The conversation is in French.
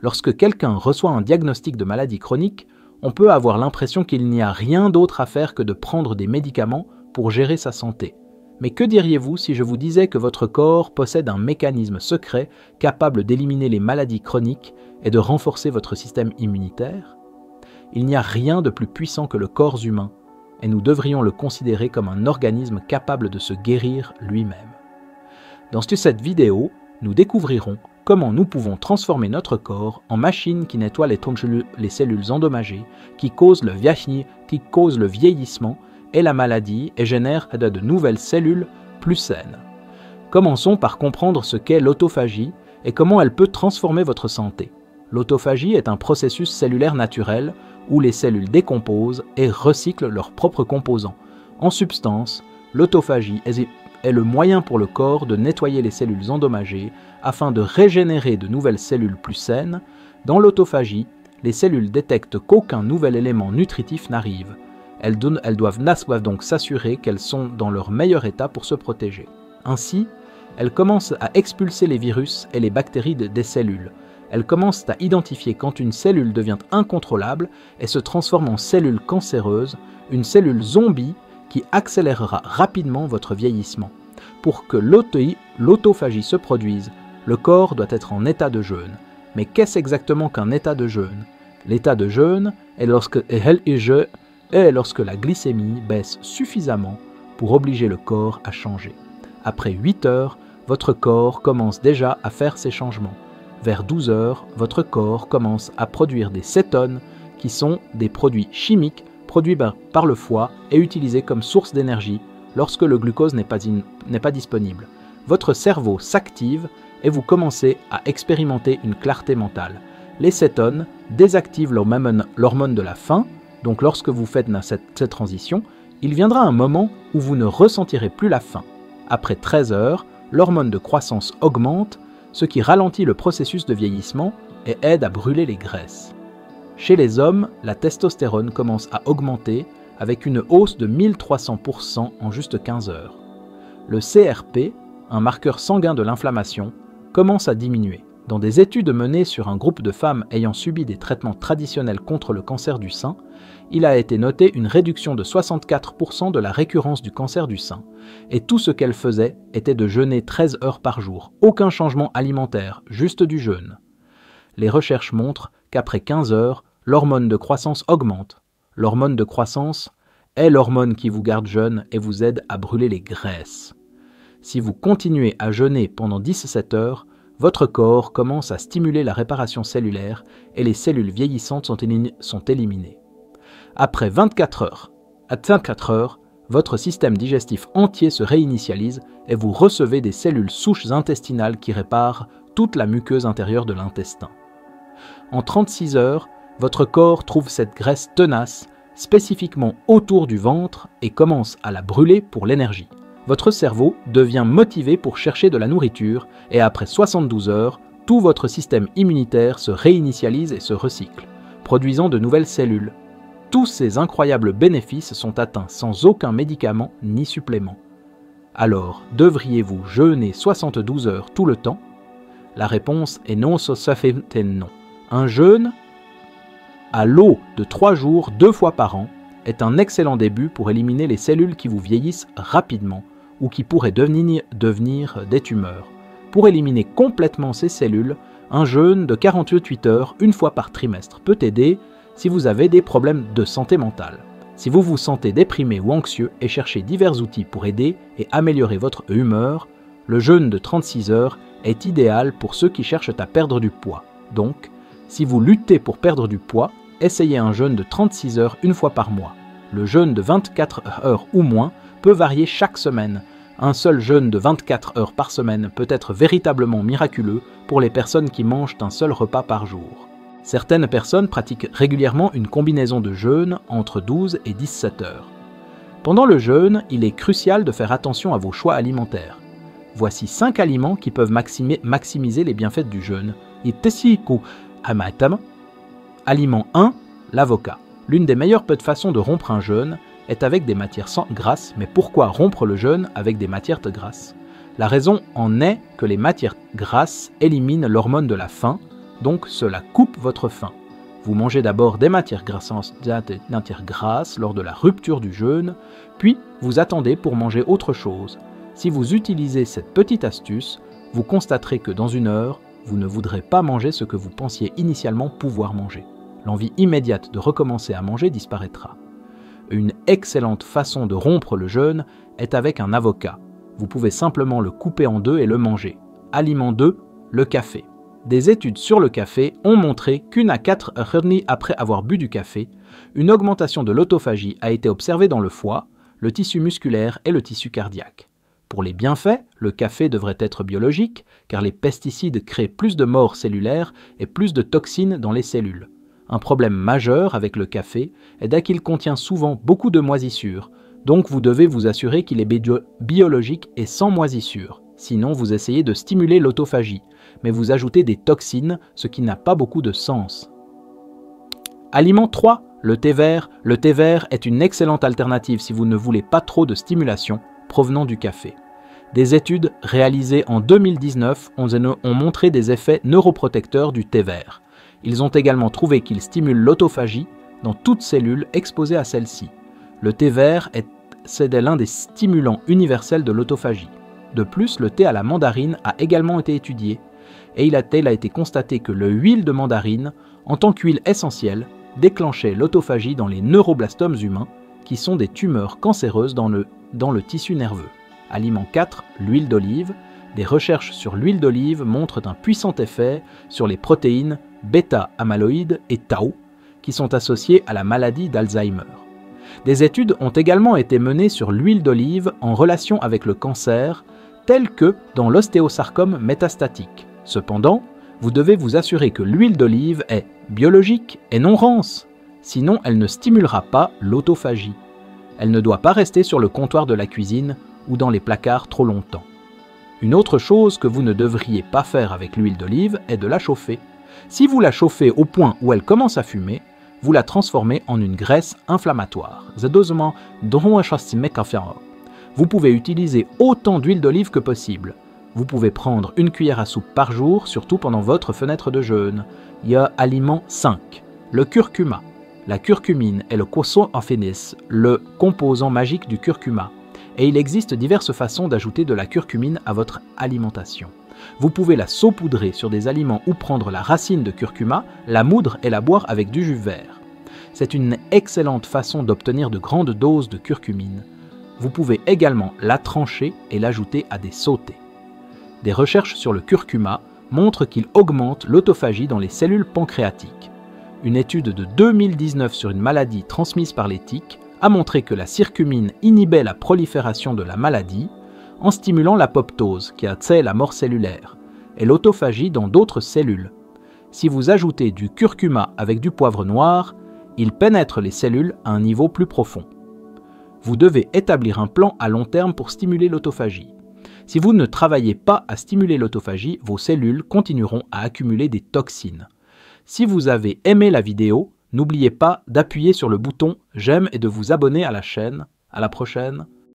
Lorsque quelqu'un reçoit un diagnostic de maladie chronique, on peut avoir l'impression qu'il n'y a rien d'autre à faire que de prendre des médicaments pour gérer sa santé. Mais que diriez-vous si je vous disais que votre corps possède un mécanisme secret capable d'éliminer les maladies chroniques et de renforcer votre système immunitaire? Il n'y a rien de plus puissant que le corps humain, et nous devrions le considérer comme un organisme capable de se guérir lui-même. Dans cette vidéo, nous découvrirons comment nous pouvons transformer notre corps en machine qui nettoie les cellules endommagées, qui causent le vieillissement et la maladie et génère de nouvelles cellules plus saines. Commençons par comprendre ce qu'est l'autophagie et comment elle peut transformer votre santé. L'autophagie est un processus cellulaire naturel où les cellules décomposent et recyclent leurs propres composants. En substance, l'autophagie est le moyen pour le corps de nettoyer les cellules endommagées afin de régénérer de nouvelles cellules plus saines. Dans l'autophagie, les cellules détectent qu'aucun nouvel élément nutritif n'arrive. Elles doivent donc s'assurer qu'elles sont dans leur meilleur état pour se protéger. Ainsi, elles commencent à expulser les virus et les bactéries des cellules. Elles commencent à identifier quand une cellule devient incontrôlable et se transforme en cellule cancéreuse, une cellule zombie qui accélérera rapidement votre vieillissement. Pour que l'autophagie se produise, le corps doit être en état de jeûne. Mais qu'est-ce exactement qu'un état de jeûne? L'état de jeûne est lorsque la glycémie baisse suffisamment pour obliger le corps à changer. Après 8 heures, votre corps commence déjà à faire ces changements. Vers 12 heures, votre corps commence à produire des cétones qui sont des produits chimiques produits par le foie et utilisés comme source d'énergie lorsque le glucose n'est pas disponible. Votre cerveau s'active et vous commencez à expérimenter une clarté mentale. Les cétones désactivent l'hormone de la faim, donc lorsque vous faites cette transition, il viendra un moment où vous ne ressentirez plus la faim. Après 13 heures, l'hormone de croissance augmente, ce qui ralentit le processus de vieillissement et aide à brûler les graisses. Chez les hommes, la testostérone commence à augmenter avec une hausse de 1300% en juste 15 heures. Le CRP, un marqueur sanguin de l'inflammation, commence à diminuer. Dans des études menées sur un groupe de femmes ayant subi des traitements traditionnels contre le cancer du sein, il a été noté une réduction de 64% de la récurrence du cancer du sein. Et tout ce qu'elle faisait était de jeûner 13 heures par jour. Aucun changement alimentaire, juste du jeûne. Les recherches montrent qu'après 15 heures, l'hormone de croissance augmente. L'hormone de croissance est l'hormone qui vous garde jeune et vous aide à brûler les graisses. Si vous continuez à jeûner pendant 17 heures, votre corps commence à stimuler la réparation cellulaire et les cellules vieillissantes sont éliminées. Après 24 heures, votre système digestif entier se réinitialise et vous recevez des cellules souches intestinales qui réparent toute la muqueuse intérieure de l'intestin. En 36 heures, votre corps trouve cette graisse tenace spécifiquement autour du ventre et commence à la brûler pour l'énergie. Votre cerveau devient motivé pour chercher de la nourriture et après 72 heures, tout votre système immunitaire se réinitialise et se recycle, produisant de nouvelles cellules. Tous ces incroyables bénéfices sont atteints sans aucun médicament ni supplément. Alors, devriez-vous jeûner 72 heures tout le temps? La réponse est non, ça fait non. Un jeûne à l'eau de 3 jours 2 fois par an est un excellent début pour éliminer les cellules qui vous vieillissent rapidement ou qui pourraient devenir des tumeurs. Pour éliminer complètement ces cellules, un jeûne de 48 heures une fois par trimestre peut aider si vous avez des problèmes de santé mentale. Si vous vous sentez déprimé ou anxieux et cherchez divers outils pour aider et améliorer votre humeur, le jeûne de 36 heures est idéal pour ceux qui cherchent à perdre du poids. Donc, si vous luttez pour perdre du poids, essayez un jeûne de 36 heures une fois par mois. Le jeûne de 24 heures ou moins peut varier chaque semaine. Un seul jeûne de 24 heures par semaine peut être véritablement miraculeux pour les personnes qui mangent un seul repas par jour. Certaines personnes pratiquent régulièrement une combinaison de jeûnes entre 12 et 17 heures. Pendant le jeûne, il est crucial de faire attention à vos choix alimentaires. Voici 5 aliments qui peuvent maximiser les bienfaits du jeûne. Aliment 1, l'avocat. L'une des meilleures façons de rompre un jeûne est avec des matières grasses, mais pourquoi rompre le jeûne avec des matières grasses? La raison en est que les matières grasses éliminent l'hormone de la faim, donc cela coupe votre faim. Vous mangez d'abord des matières grasses lors de la rupture du jeûne, puis vous attendez pour manger autre chose. Si vous utilisez cette petite astuce, vous constaterez que dans 1 heure, vous ne voudrez pas manger ce que vous pensiez initialement pouvoir manger. L'envie immédiate de recommencer à manger disparaîtra. Une excellente façon de rompre le jeûne est avec un avocat. Vous pouvez simplement le couper en 2 et le manger. Aliment 2, le café. Des études sur le café ont montré qu'1 à 4 heures après avoir bu du café, une augmentation de l'autophagie a été observée dans le foie, le tissu musculaire et le tissu cardiaque. Pour les bienfaits, le café devrait être biologique, car les pesticides créent plus de morts cellulaires et plus de toxines dans les cellules. Un problème majeur avec le café est qu'il contient souvent beaucoup de moisissures, donc vous devez vous assurer qu'il est biologique et sans moisissures. Sinon, vous essayez de stimuler l'autophagie, mais vous ajoutez des toxines, ce qui n'a pas beaucoup de sens. Aliment 3, le thé vert. Le thé vert est une excellente alternative si vous ne voulez pas trop de stimulation provenant du café. Des études réalisées en 2019 ont montré des effets neuroprotecteurs du thé vert. Ils ont également trouvé qu'il stimule l'autophagie dans toute cellule exposée à celle-ci. Le thé vert c'est l'un des stimulants universels de l'autophagie. De plus, le thé à la mandarine a également été étudié et il a été constaté que l'huile de mandarine, en tant qu'huile essentielle, déclenchait l'autophagie dans les neuroblastomes humains, qui sont des tumeurs cancéreuses dans le tissu nerveux. Aliment 4, l'huile d'olive. Des recherches sur l'huile d'olive montrent un puissant effet sur les protéines bêta-amyloïdes et tau, qui sont associées à la maladie d'Alzheimer. Des études ont également été menées sur l'huile d'olive en relation avec le cancer, tel que dans l'ostéosarcome métastatique. Cependant, vous devez vous assurer que l'huile d'olive est biologique et non rance, sinon elle ne stimulera pas l'autophagie. Elle ne doit pas rester sur le comptoir de la cuisine ou dans les placards trop longtemps. Une autre chose que vous ne devriez pas faire avec l'huile d'olive est de la chauffer. Si vous la chauffez au point où elle commence à fumer, vous la transformez en une graisse inflammatoire. Vous pouvez utiliser autant d'huile d'olive que possible. Vous pouvez prendre 1 cuillère à soupe par jour, surtout pendant votre fenêtre de jeûne. Il y a aliment 5. Le curcuma. La curcumine est le coso affinis, le composant magique du curcuma. Et il existe diverses façons d'ajouter de la curcumine à votre alimentation. Vous pouvez la saupoudrer sur des aliments ou prendre la racine de curcuma, la moudre et la boire avec du jus vert. C'est une excellente façon d'obtenir de grandes doses de curcumine. Vous pouvez également la trancher et l'ajouter à des sautés. Des recherches sur le curcuma montrent qu'il augmente l'autophagie dans les cellules pancréatiques. Une étude de 2019 sur une maladie transmise par les tiques a montré que la curcumine inhibait la prolifération de la maladie en stimulant l'apoptose, qui a trait la mort cellulaire, et l'autophagie dans d'autres cellules. Si vous ajoutez du curcuma avec du poivre noir, il pénètre les cellules à un niveau plus profond. Vous devez établir un plan à long terme pour stimuler l'autophagie. Si vous ne travaillez pas à stimuler l'autophagie, vos cellules continueront à accumuler des toxines. Si vous avez aimé la vidéo, n'oubliez pas d'appuyer sur le bouton j'aime et de vous abonner à la chaîne. À la prochaine.